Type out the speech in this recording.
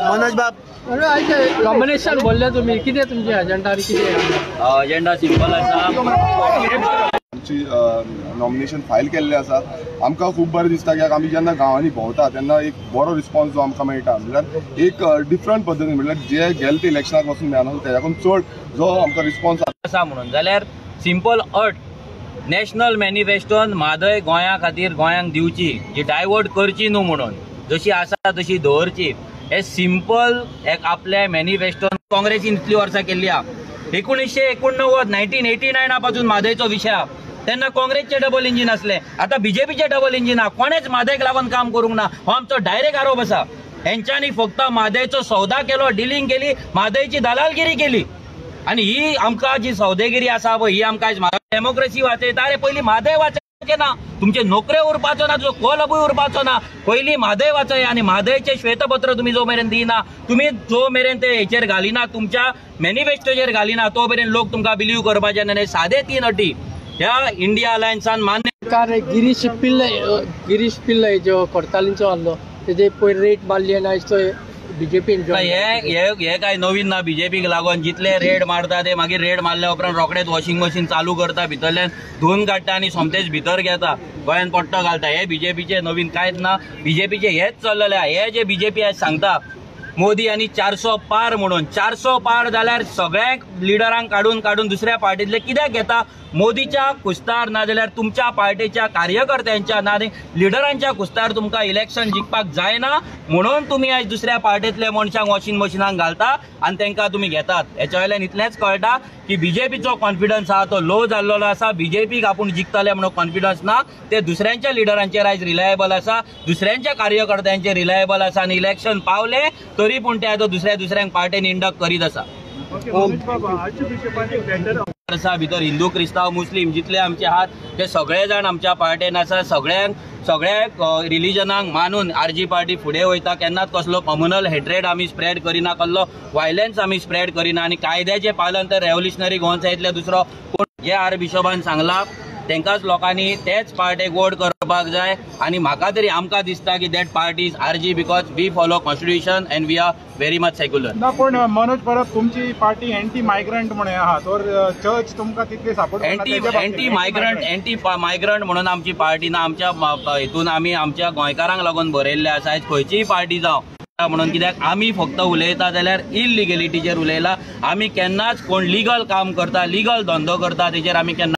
मनोज बाब कॉम्बिनेशन बोलले तुम्ही किती तुमची एजेंडा आणि किती एजेंडा सिंपल आसा नॉमिनेशन फायल केल्लें आसा आमकां खूब बरें दिसता कित्याक आमी जेन्ना गांवांनी भोंवता तेन्ना एक बरो रिस्पॉन्स जो आमकां मेळटा म्हणल्यार एक डिफरंट पद्दतीन म्हणल्यार जे गेले ते इलेक्शनाक वचून मेळना तेज्याकून चड जो आमकां रिस्पॉन्स आसा म्हणून जाल्यार सिंपल अट नॅशनल मॅनिफेस्टोन म्हादय गोंया खातीर गोंयांक दिवची जी डायवर्ट करची न्हू म्हणून जशी आसा तशी दवरची हे सिंपल एक आपल्या मॅनिफेस्टोन काँग्रेसीन इतली वर्सां केल्ली आहा 1989 पासून म्हादयचो विशय आहा तेन्ना काँग्रेसचे डबल इंजीन असले आता बीजेपीचे डबल इंजीन आहा कोणेच म्हादयक लागून काम करूंक ना हो आमचो डायरेक्ट आरोप आसा हेंच्यांनी फक्त म्हादयचो सौदा केलो डिलिंग केली म्हादयची दलालगिरी केली आणि ही आमकां जी सौदेगिरी आसा पळय ही आमकां डेमोक्रेसी वाचयता अरे पयलीं म्हादय वाचयचे ना तुमचे नोकऱ्यो उरपाचो ना तुजो कोलबूय उरपाचो ना पयलीं म्हादय वाचय आणि म्हादयचे श्वेतपत्र तुम्ही जो मेरेन दिना तुम्ही जो मेरेन ते हेचेर घालिना तुमच्या मॅनिफेस्टोचेर घालिना तो मेरेन लोक तुमकां बिलीव करपाचे ना सादे 3 अटी ह्या इंडिया अलायन्सान मान्य गिरीश पिल्लय जो कोर्तालींचो आहलो तेजे पयर रेट मारली आनी आयज तो बीजेपीन हे काय नवीन ना बीजेपीक लागून जितले रेड मारता ते मागीर रेड मारल्या उपरांत रोखडेच वॉशिंग मशीन चालू करता भितरल्यान धुवन काडटा आणि सोमतेच भितर घेता गोंयान पट्टो घालता हे बीजेपीचे नवीन कांयच ना बीजेपीचे हेच चल्लेले हे जे बीजेपी आज सांगता मोदी आणि 400 पार म्हणून 400 पार जाल्यार सगळ्यांक लिडरांक काढून दुसऱ्या पार्टीतले कित्याक घेता मोदीच्या कुस्तार ना जाल्यार तुमच्या पार्टीच्या कार्यकर्त्यांच्या ना लिडरांच्या कुस्तार तुमकां इलेक्शन जिखपाक जायना म्हणून तुम्ही आज दुसऱ्या पार्टीतल्या मनशांक वॉशिंग मशिनाक घालता आणि तांकां तुम्ही घेतात हेच्या वयल्यान इतलेंच कळटा की बीजेपीचो कॉन्फिडन्स आहा तो लो जाल्लो आसा बीजेपीक आपूण जिखतले म्हणून कॉन्फिडन्स ना ते दुसऱ्यांच्या लिडरांचेर आज रिलायबल आसा दुसऱ्यांच्या कार्यकर्त्यांचेर रिलायबल आसा आणि इलेक्शन पावले तरी पूण ते आतां दुसऱ्यांक पार्टीन इंडक्ट करीत आसा भितर हिंदू क्रिस्ताव मुस्लिम जितले आमचे आहात ते सगळे जाण आमच्या पार्टीन आसा सगळ्या रिलिजनाक मानून आरजी पार्टी फुडें वयता केन्नाच कसलो कम्युनल हेट्रेड आमी स्प्रेड करिना कसलो वायलन्स आमी स्प्रेड करिना आनी कायद्याचे पालन तर रेव्होल्युशनरी गोंयसायतले दुसरो कोण जे आर बिशोबान सांगला तेंकाच लोकांनी तेच पार्टेक वोट करपाक जाय आणि म्हाका तरी आमकां दिसता की that party is RG because we follow constitution and we are very much secular ना पण मनोज परब तुमची पार्टी एंटी मायग्रंट म्हणून आहा तर चर्च तुमकां तितले सपोर्ट एंटी मायग्रंट म्हणून आमची पार्टी ना आमच्या हितून आमी आमच्या गोंयकारांक लागून बरयल्ले आसा आयज खंयचीय पार्टी जावं म्हणून कित्याक आमी फक्त उलयता जाल्यार इलिगॅलिटीचेर उलयला आमी केन्नाच कोण लिगल काम करता लिगल धंदो करता तेचेर आमी केन्ना